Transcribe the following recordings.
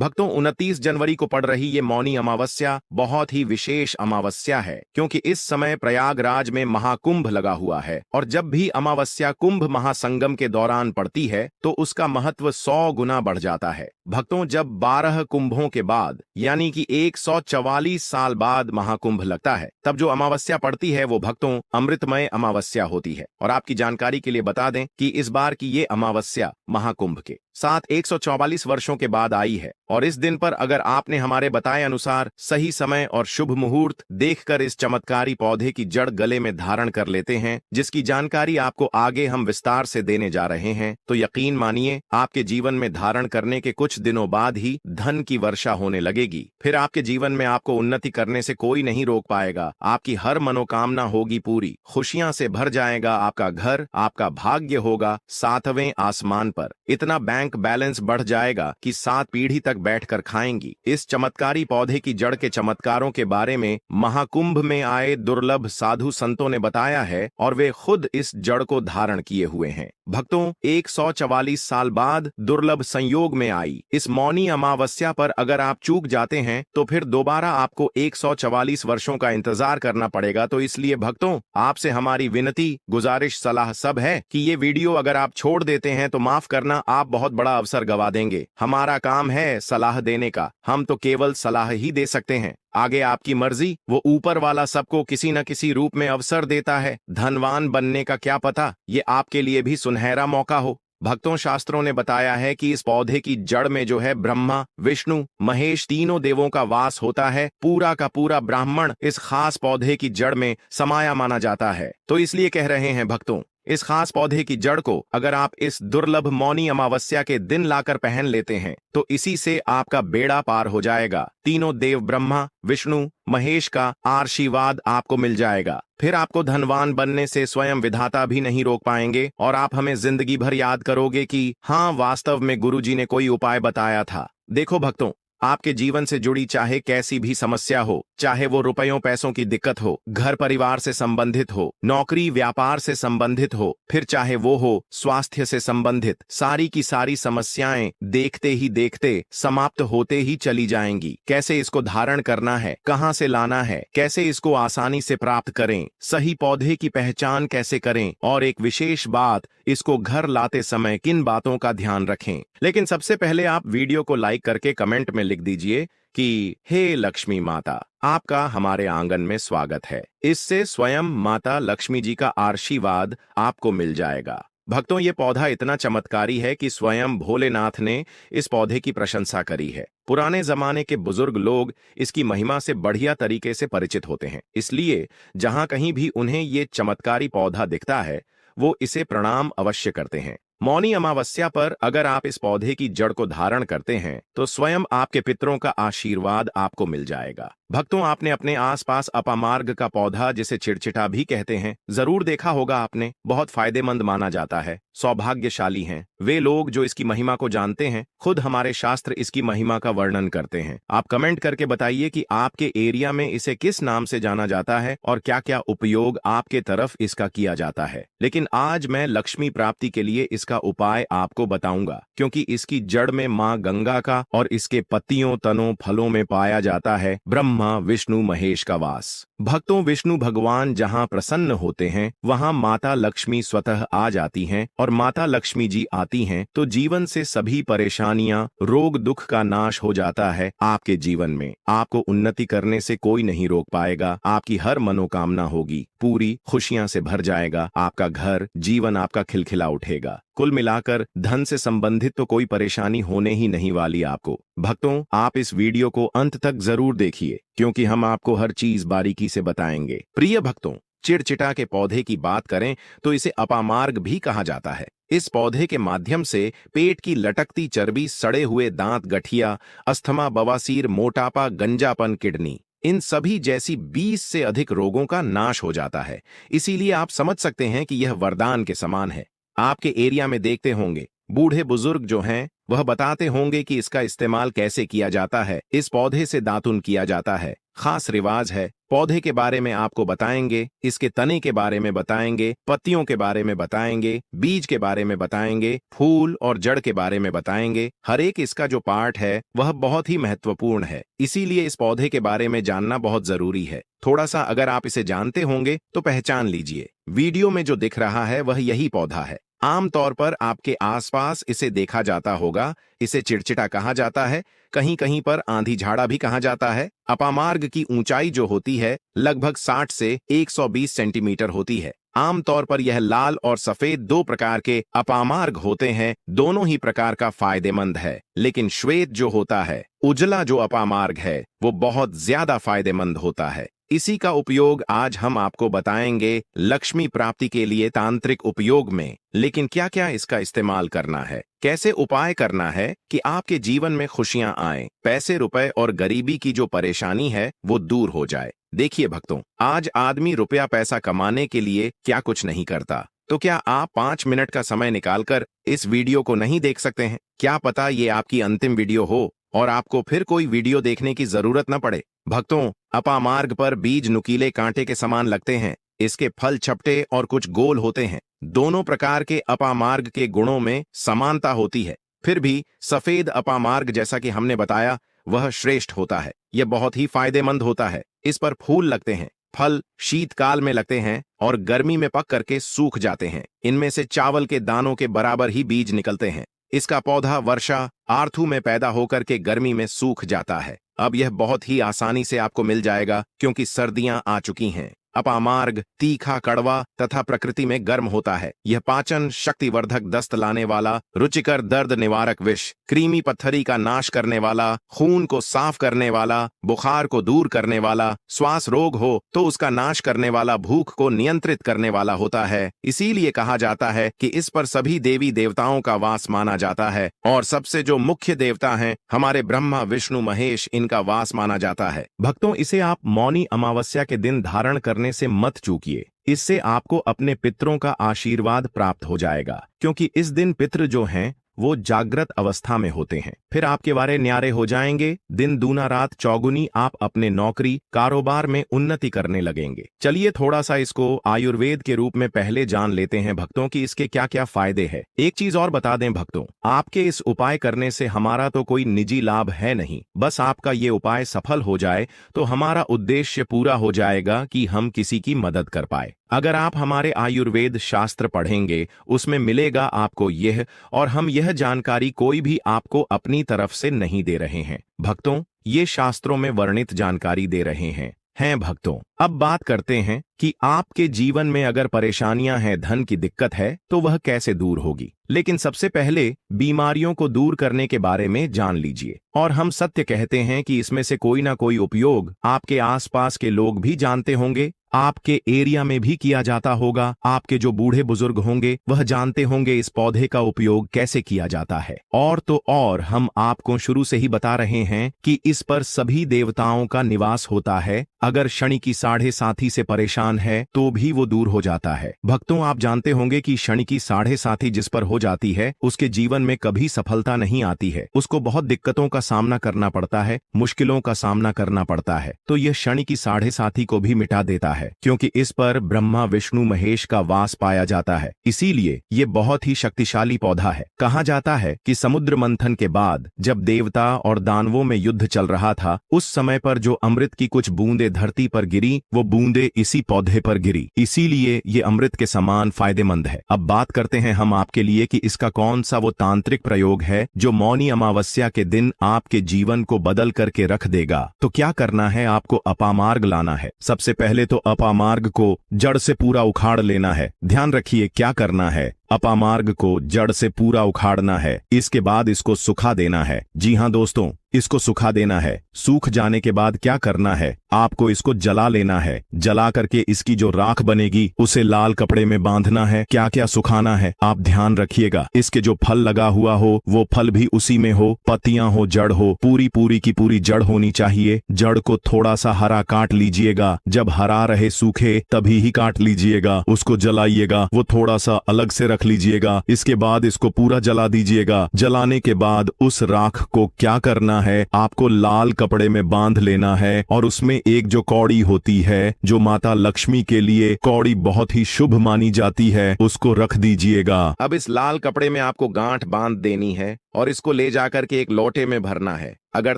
भक्तों 29 जनवरी को पड़ रही ये मौनी अमावस्या बहुत ही विशेष अमावस्या है, क्योंकि इस समय प्रयागराज में महाकुंभ लगा हुआ है और जब भी अमावस्या कुंभ महासंगम के दौरान पड़ती है तो उसका महत्व 100 गुना बढ़ जाता है। भक्तों जब 12 कुंभों के बाद यानी कि 144 साल बाद महाकुंभ लगता है, तब जो अमावस्या पड़ती है वो भक्तों अमृतमय अमावस्या होती है। और आपकी जानकारी के लिए बता दें कि इस बार की ये अमावस्या महाकुंभ के साथ 144 वर्षों के बाद आई है और इस दिन पर अगर आपने हमारे बताए अनुसार सही समय और शुभ मुहूर्त देखकर इस चमत्कारी पौधे की जड़ गले में धारण कर लेते हैं, जिसकी जानकारी आपको आगे हम विस्तार से देने जा रहे हैं, तो यकीन मानिए आपके जीवन में धारण करने के कुछ दिनों बाद ही धन की वर्षा होने लगेगी। फिर आपके जीवन में आपको उन्नति करने से कोई नहीं रोक पाएगा। आपकी हर मनोकामना होगी पूरी, खुशियां से भर जाएगा आपका घर, आपका भाग्य होगा 7वें आसमान पर। इतना बैंक बैलेंस बढ़ जाएगा कि 7 पीढ़ी तक बैठकर खाएंगी। इस चमत्कारी पौधे की जड़ के चमत्कारों के बारे में महाकुंभ में आए दुर्लभ साधु संतों ने बताया है और वे खुद इस जड़ को धारण किए हुए हैं। भक्तों 144 साल बाद दुर्लभ संयोग में आई इस मौनी अमावस्या पर अगर आप चूक जाते हैं तो फिर दोबारा आपको 144 वर्षों का इंतजार करना पड़ेगा। तो इसलिए भक्तों आपसे हमारी विनती, गुजारिश, सलाह सब है कि ये वीडियो अगर आप छोड़ देते हैं तो माफ करना, आप बहुत बड़ा अवसर गवा देंगे। हमारा काम है सलाह देने का, हम तो केवल सलाह ही दे सकते हैं। आगे आपकी मर्जी, वो ऊपर वाला सबको किसी न किसी रूप में अवसर देता है। धनवान बनने का क्या पता, ये आपके लिए भी सुनहरा मौका हो। भक्तों शास्त्रों ने बताया है कि इस पौधे की जड़ में जो है ब्रह्मा, विष्णु, महेश तीनों देवों का वास होता है। पूरा का पूरा ब्राह्मण इस खास पौधे की जड़ में समाया माना जाता है। तो इसलिए कह रहे हैं भक्तों, इस खास पौधे की जड़ को अगर आप इस दुर्लभ मौनी अमावस्या के दिन लाकर पहन लेते हैं तो इसी से आपका बेड़ा पार हो जाएगा। तीनों देव ब्रह्मा, विष्णु, महेश का आशीर्वाद आपको मिल जाएगा। फिर आपको धनवान बनने से स्वयं विधाता भी नहीं रोक पाएंगे और आप हमें जिंदगी भर याद करोगे कि हाँ, वास्तव में गुरुजी ने कोई उपाय बताया था। देखो भक्तों, आपके जीवन से जुड़ी चाहे कैसी भी समस्या हो, चाहे वो रुपयों पैसों की दिक्कत हो, घर परिवार से संबंधित हो, नौकरी व्यापार से संबंधित हो, फिर चाहे वो हो स्वास्थ्य से संबंधित, सारी की सारी समस्याएं देखते ही देखते समाप्त होते ही चली जाएंगी। कैसे इसको धारण करना है, कहां से लाना है, कैसे इसको आसानी से प्राप्त करें, सही पौधे की पहचान कैसे करें और एक विशेष बात, इसको घर लाते समय किन बातों का ध्यान रखें। लेकिन सबसे पहले आप वीडियो को लाइक करके कमेंट में लिख दीजिए कि हे लक्ष्मी माता, आपका हमारे आंगन में स्वागत है। इससे स्वयं माता लक्ष्मी जी का आशीर्वाद आपको मिल जाएगा। भक्तों ये पौधा इतना चमत्कारी है कि स्वयं भोलेनाथ ने इस पौधे की प्रशंसा करी है। पुराने जमाने के बुजुर्ग लोग इसकी महिमा से बढ़िया तरीके से परिचित होते हैं, इसलिए जहां कहीं भी उन्हें ये चमत्कारी पौधा दिखता है वो इसे प्रणाम अवश्य करते हैं। मौनी अमावस्या पर अगर आप इस पौधे की जड़ को धारण करते हैं तो स्वयं आपके पितरों का आशीर्वाद आपको मिल जाएगा। भक्तों आपने अपने आसपास अपामार्ग का पौधा, जिसे चिड़चिटा भी कहते हैं, जरूर देखा होगा आपने। बहुत फायदेमंद माना जाता है। सौभाग्यशाली हैं वे लोग जो इसकी महिमा को जानते हैं। खुद हमारे शास्त्र इसकी महिमा का वर्णन करते हैं। आप कमेंट करके बताइए कि आपके एरिया में इसे किस नाम से जाना जाता है और क्या क्या उपयोग आपके तरफ इसका किया जाता है। लेकिन आज मैं लक्ष्मी प्राप्ति के लिए इसका उपाय आपको बताऊंगा, क्योंकि इसकी जड़ में माँ गंगा का और इसके पत्तियों, तनों, फलों में पाया जाता है ब्रह्मा, विष्णु, महेश का वास। भक्तों विष्णु भगवान जहां प्रसन्न होते हैं वहां माता लक्ष्मी स्वतः आ जाती हैं और माता लक्ष्मी जी आती हैं तो जीवन से सभी परेशानियां, रोग, दुख का नाश हो जाता है। आपके जीवन में आपको उन्नति करने से कोई नहीं रोक पाएगा। आपकी हर मनोकामना होगी पूरी, खुशियां से भर जाएगा आपका घर, जीवन आपका खिलखिला उठेगा। कुल मिलाकर धन से संबंधित तो कोई परेशानी होने ही नहीं वाली आपको। भक्तों आप इस वीडियो को अंत तक जरूर देखिए, क्योंकि हम आपको हर चीज बारीकी से बताएंगे। प्रिय भक्तों, चिड़चिटा के पौधे की बात करें तो इसे अपामार्ग भी कहा जाता है। इस पौधे के माध्यम से पेट की लटकती चर्बी, सड़े हुए दांत, गठिया, अस्थमा, बवासीर, मोटापा, गंजापन, किडनी, इन सभी जैसी 20 से अधिक रोगों का नाश हो जाता है। इसीलिए आप समझ सकते हैं कि यह वरदान के समान है। आपके एरिया में देखते होंगे बूढ़े बुजुर्ग जो हैं वह बताते होंगे कि इसका इस्तेमाल कैसे किया जाता है। इस पौधे से दातुन किया जाता है, खास रिवाज है। पौधे के बारे में आपको बताएंगे, इसके तने के बारे में बताएंगे, पत्तियों के बारे में बताएंगे, बीज के बारे में बताएंगे, फूल और जड़ के बारे में बताएंगे। हर एक इसका जो पार्ट है वह बहुत ही महत्वपूर्ण है, इसीलिए इस पौधे के बारे में जानना बहुत जरूरी है। थोड़ा सा अगर आप इसे जानते होंगे तो पहचान लीजिए। वीडियो में जो दिख रहा है वह यही पौधा है। आमतौर पर आपके आसपास इसे देखा जाता होगा। इसे चिड़चिटा कहा जाता है, कहीं कहीं पर आंधी झाड़ा भी कहा जाता है। अपामार्ग की ऊंचाई जो होती है लगभग 60 से 120 सेंटीमीटर होती है। आमतौर पर यह लाल और सफेद दो प्रकार के अपामार्ग होते हैं। दोनों ही प्रकार का फायदेमंद है, लेकिन श्वेत जो होता है, उजला जो अपामार्ग है, वो बहुत ज्यादा फायदेमंद होता है। इसी का उपयोग आज हम आपको बताएंगे लक्ष्मी प्राप्ति के लिए तांत्रिक उपयोग में। लेकिन क्या क्या इसका इस्तेमाल करना है, कैसे उपाय करना है कि आपके जीवन में खुशियां आए, पैसे रुपए और गरीबी की जो परेशानी है वो दूर हो जाए। देखिए भक्तों, आज आदमी रुपया पैसा कमाने के लिए क्या कुछ नहीं करता, तो क्या आप 5 मिनट का समय निकालकर इस वीडियो को नहीं देख सकते हैं? क्या पता ये आपकी अंतिम वीडियो हो और आपको फिर कोई वीडियो देखने की जरूरत न पड़े। भक्तों, अपामार्ग पर बीज नुकीले कांटे के समान लगते हैं। इसके फल छपटे और कुछ गोल होते हैं। दोनों प्रकार के अपामार्ग के गुणों में समानता होती है, फिर भी सफेद अपामार्ग जैसा कि हमने बताया वह श्रेष्ठ होता है। यह बहुत ही फायदेमंद होता है। इस पर फूल लगते हैं, फल शीतकाल में लगते हैं और गर्मी में पक करके सूख जाते हैं। इनमें से चावल के दानों के बराबर ही बीज निकलते हैं। इसका पौधा वर्षा आर्थू में पैदा होकर के गर्मी में सूख जाता है। अब यह बहुत ही आसानी से आपको मिल जाएगा क्योंकि सर्दियां आ चुकी हैं। अपामार्ग तीखा, कड़वा तथा प्रकृति में गर्म होता है। यह पाचन शक्तिवर्धक, दस्त लाने वाला, रुचिकर, दर्द निवारक विष, क्रीमी पत्थरी का नाश करने वाला, खून को साफ करने वाला, बुखार को दूर करने वाला, श्वास रोग हो तो उसका नाश करने वाला, भूख को नियंत्रित करने वाला होता है। इसीलिए कहा जाता है कि इस पर सभी देवी देवताओं का वास माना जाता है और सबसे जो मुख्य देवता हैं हमारे ब्रह्मा विष्णु महेश, इनका वास माना जाता है। भक्तों, इसे आप मौनी अमावस्या के दिन धारण करने से मत चूकिए। इससे आपको अपने पितरों का आशीर्वाद प्राप्त हो जाएगा, क्योंकि इस दिन पितृ जो हैं वो जागृत अवस्था में होते हैं। फिर आपके वारे न्यारे हो जाएंगे। दिन दूना रात चौगुनी आप अपने नौकरी कारोबार में उन्नति करने लगेंगे। चलिए थोड़ा सा इसको आयुर्वेद के रूप में पहले जान लेते हैं भक्तों की इसके क्या क्या फायदे हैं। एक चीज और बता दें भक्तों, आपके इस उपाय करने से हमारा तो कोई निजी लाभ है नहीं। बस आपका ये उपाय सफल हो जाए तो हमारा उद्देश्य पूरा हो जाएगा कि हम किसी की मदद कर पाए। अगर आप हमारे आयुर्वेद शास्त्र पढ़ेंगे उसमें मिलेगा आपको यह, और हम यह जानकारी कोई भी आपको अपनी तरफ से नहीं दे रहे हैं भक्तों, ये शास्त्रों में वर्णित जानकारी दे रहे हैं भक्तों। अब बात करते हैं कि आपके जीवन में अगर परेशानियां हैं, धन की दिक्कत है तो वह कैसे दूर होगी। लेकिन सबसे पहले बीमारियों को दूर करने के बारे में जान लीजिए। और हम सत्य कहते हैं कि इसमें से कोई ना कोई उपयोग आपके आसपास के लोग भी जानते होंगे, आपके एरिया में भी किया जाता होगा। आपके जो बूढ़े बुजुर्ग होंगे वह जानते होंगे इस पौधे का उपयोग कैसे किया जाता है। और तो और हम आपको शुरू से ही बता रहे हैं कि इस पर सभी देवताओं का निवास होता है। अगर शनि की 7.5 से परेशान है तो भी वो दूर हो जाता है। भक्तों, आप जानते होंगे कि शनि की 7.5 जिस पर हो जाती है उसके जीवन में कभी सफलता नहीं आती है। उसको बहुत दिक्कतों का सामना करना पड़ता है, मुश्किलों का सामना करना पड़ता है। तो यह शनि की 7.5 को भी मिटा देता है, क्योंकि इस पर ब्रह्मा विष्णु महेश का वास पाया जाता है। इसीलिए ये बहुत ही शक्तिशाली पौधा है। कहा जाता है कि समुद्र मंथन के बाद जब देवता और दानवों में युद्ध चल रहा था, उस समय पर जो अमृत की कुछ बूंदे धरती पर गिरी, वो बूंदे इसी पौधे पर गिरी। इसीलिए ये अमृत के समान फायदेमंद है। अब बात करते हैं हम आपके लिए कि इसका कौन सा वो तांत्रिक प्रयोग है जो मौनी अमावस्या के दिन आपके जीवन को बदल करके रख देगा। तो क्या करना है, आपको अपामार्ग लाना है। सबसे पहले तो अपामार्ग को जड़ से पूरा उखाड़ लेना है। ध्यान रखिए क्या करना है, अपामार्ग को जड़ से पूरा उखाड़ना है। इसके बाद इसको सुखा देना है। जी हाँ दोस्तों, इसको सुखा देना है। सूख जाने के बाद क्या करना है, आपको इसको जला लेना है। जला करके इसकी जो राख बनेगी उसे लाल कपड़े में बांधना है। क्या क्या सुखाना है आप ध्यान रखिएगा। इसके जो फल लगा हुआ हो वो फल भी उसी में हो, पत्तियां हो, जड़ हो, पूरी की पूरी जड़ होनी चाहिए। जड़ को थोड़ा सा हरा काट लीजिएगा। जब हरा रहे सूखे तभी ही काट लीजिएगा। उसको जलाइएगा, वो थोड़ा सा अलग से रख रख लीजिएगा। इसके बाद इसको पूरा जला दीजिएगा। जलाने के बाद उस राख को क्या करना है, आपको लाल कपड़े में बांध लेना है और उसमें एक जो कौड़ी होती है, जो माता लक्ष्मी के लिए कौड़ी बहुत ही शुभ मानी जाती है, उसको रख दीजिएगा। अब इस लाल कपड़े में आपको गांठ बांध देनी है और इसको ले जाकर के एक लोटे में भरना है। अगर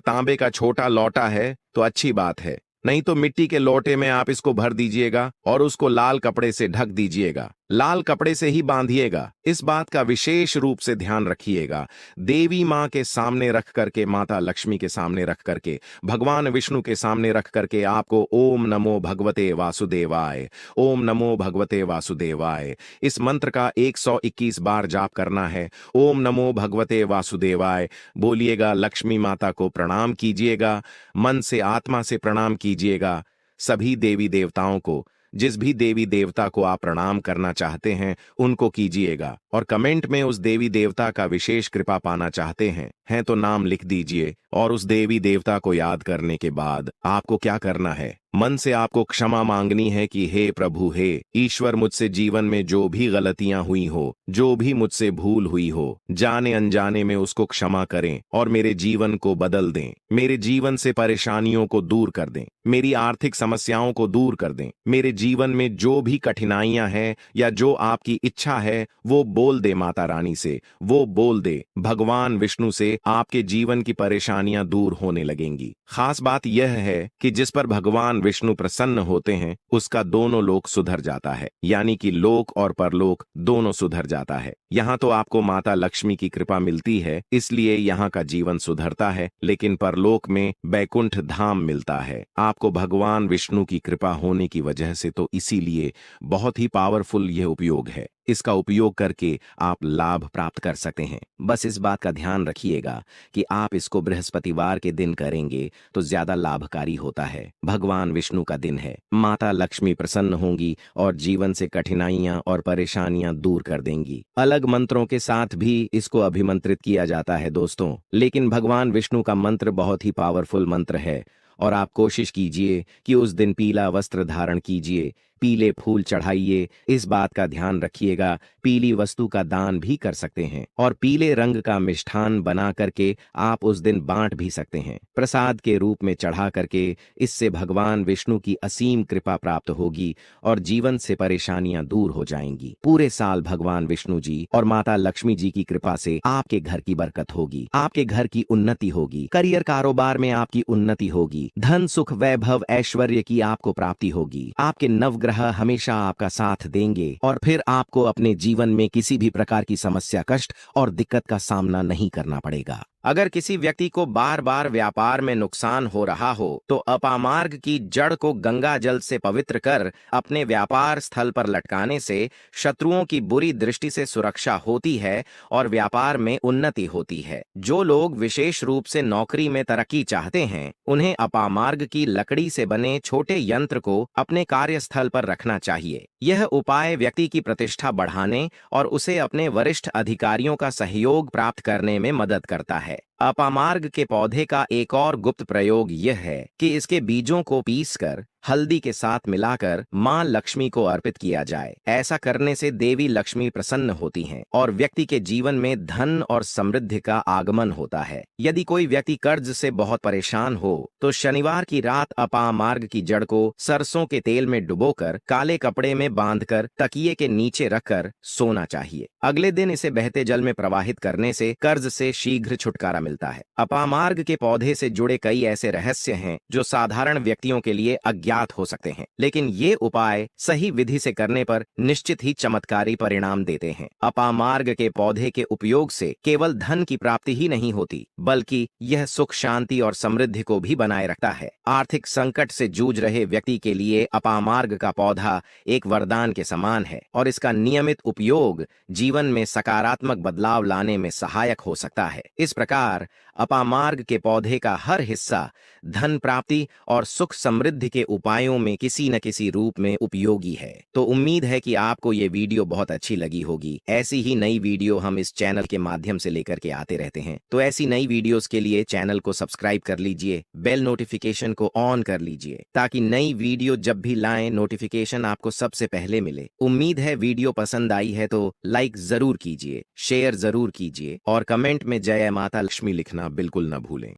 तांबे का छोटा लोटा है तो अच्छी बात है, नहीं तो मिट्टी के लोटे में आप इसको भर दीजिएगा और उसको लाल कपड़े से ढक दीजिएगा। लाल कपड़े से ही बांधिएगा। इस बात का विशेष रूप से ध्यान रखिएगा। देवी माँ के सामने रख करके, माता लक्ष्मी के सामने रख करके, भगवान विष्णु के सामने रख करके आपको ओम नमो भगवते वासुदेवाय, ओम नमो भगवते वासुदेवाय, इस मंत्र का 121 बार जाप करना है। ओम नमो भगवते वासुदेवाय बोलिएगा। लक्ष्मी माता को प्रणाम कीजिएगा, मन से आत्मा से प्रणाम कीजिएगा। सभी देवी देवताओं को, जिस भी देवी देवता को आप प्रणाम करना चाहते हैं उनको कीजिएगा और कमेंट में उस देवी देवता का विशेष कृपा पाना चाहते हैं तो नाम लिख दीजिए। और उस देवी देवता को याद करने के बाद आपको क्या करना है, मन से आपको क्षमा मांगनी है कि हे प्रभु, हे ईश्वर, मुझसे जीवन में जो भी गलतियां हुई हो, जो भी मुझसे भूल हुई हो, जाने अनजाने में उसको क्षमा करें और मेरे जीवन को बदल दें। मेरे जीवन से परेशानियों को दूर कर दें, मेरी आर्थिक समस्याओं को दूर कर दें। मेरे जीवन में जो भी कठिनाइयां हैं या जो आपकी इच्छा है वो बोल दे माता रानी से, वो बोल दे भगवान विष्णु से, आपके जीवन की परेशानियां दूर होने लगेंगी। खास बात यह है कि जिस पर भगवान विष्णु प्रसन्न होते हैं उसका दोनों लोक सुधर जाता है, यानी कि लोक और परलोक दोनों सुधर जाता है। यहाँ तो आपको माता लक्ष्मी की कृपा मिलती है, इसलिए यहाँ का जीवन सुधरता है, लेकिन परलोक में बैकुंठ धाम मिलता है आपको भगवान विष्णु की कृपा होने की वजह से। तो इसीलिए बहुत ही पावरफुल यह उपयोग है। इसका उपयोग करके आप लाभ प्राप्त कर सकते हैं। बस इस बात का ध्यान रखिएगा कि आप इसको बृहस्पतिवार के दिन करेंगे तो ज्यादा लाभकारी होता है। भगवान विष्णु का दिन है, माता लक्ष्मी प्रसन्न होंगी और जीवन से कठिनाइयां और परेशानियां दूर कर देंगी। अलग मंत्रों के साथ भी इसको अभिमंत्रित किया जाता है दोस्तों, लेकिन भगवान विष्णु का मंत्र बहुत ही पावरफुल मंत्र है। और आप कोशिश कीजिए कि उस दिन पीला वस्त्र धारण कीजिए, पीले फूल चढ़ाइए। इस बात का ध्यान रखिएगा, पीली वस्तु का दान भी कर सकते हैं और पीले रंग का मिष्ठान बना करके आप उस दिन बांट भी सकते हैं प्रसाद के रूप में चढ़ा करके। इससे भगवान विष्णु की असीम कृपा प्राप्त होगी और जीवन से परेशानियां दूर हो जाएंगी। पूरे साल भगवान विष्णु जी और माता लक्ष्मी जी की कृपा से आपके घर की बरकत होगी, आपके घर की उन्नति होगी, करियर कारोबार में आपकी उन्नति होगी, धन सुख वैभव ऐश्वर्य की आपको प्राप्ति होगी। आपके नवग्रह हमेशा आपका साथ देंगे और फिर आपको अपने जीवन में किसी भी प्रकार की समस्या, कष्ट और दिक्कत का सामना नहीं करना पड़ेगा। अगर किसी व्यक्ति को बार बार व्यापार में नुकसान हो रहा हो तो अपामार्ग की जड़ को गंगा जल से पवित्र कर अपने व्यापार स्थल पर लटकाने से शत्रुओं की बुरी दृष्टि से सुरक्षा होती है और व्यापार में उन्नति होती है। जो लोग विशेष रूप से नौकरी में तरक्की चाहते हैं उन्हें अपामार्ग की लकड़ी से बने छोटे यंत्र को अपने कार्यस्थल पर रखना चाहिए। यह उपाय व्यक्ति की प्रतिष्ठा बढ़ाने और उसे अपने वरिष्ठ अधिकारियों का सहयोग प्राप्त करने में मदद करता है। अपामार्ग के पौधे का एक और गुप्त प्रयोग यह है कि इसके बीजों को पीसकर हल्दी के साथ मिलाकर मां लक्ष्मी को अर्पित किया जाए। ऐसा करने से देवी लक्ष्मी प्रसन्न होती हैं और व्यक्ति के जीवन में धन और समृद्धि का आगमन होता है। यदि कोई व्यक्ति कर्ज से बहुत परेशान हो तो शनिवार की रात अपामार्ग की जड़ को सरसों के तेल में डुबोकर काले कपड़े में बांधकर तकिए के नीचे रखकर सोना चाहिए। अगले दिन इसे बहते जल में प्रवाहित करने से कर्ज से शीघ्र छुटकारा मिलता है। अपामार्ग के पौधे से जुड़े कई ऐसे रहस्य हैं जो साधारण व्यक्तियों के लिए अज्ञात हो सकते हैं, लेकिन ये उपाय सही विधि से करने पर निश्चित ही चमत्कारी परिणाम देते हैं। अपामार्ग के पौधे के उपयोग से केवल धन की प्राप्ति ही नहीं होती, बल्कि यह सुख, शांति और समृद्धि को भी बनाए रखता है। आर्थिक संकट से जूझ रहे व्यक्ति के लिए अपामार्ग का पौधा एक वरदान के समान है और इसका नियमित उपयोग जीवन में सकारात्मक बदलाव लाने में सहायक हो सकता है। इस प्रकार प्रकार अपामार्ग के पौधे का हर हिस्सा धन प्राप्ति और सुख समृद्धि के उपायों में किसी न किसी रूप में उपयोगी है। तो उम्मीद है कि आपको ये वीडियो बहुत अच्छी लगी होगी। ऐसी ही नई वीडियो हम इस चैनल के माध्यम से लेकर के आते रहते हैं। तो ऐसी नई वीडियोस के लिए चैनल को सब्सक्राइब कर लीजिए, बेल नोटिफिकेशन को ऑन कर लीजिए ताकि नई वीडियो जब भी लाएं नोटिफिकेशन आपको सबसे पहले मिले। उम्मीद है वीडियो पसंद आई है तो लाइक जरूर कीजिए, शेयर जरूर कीजिए और कमेंट में जय माता लक्ष्मी लिखना बिल्कुल न भूलें।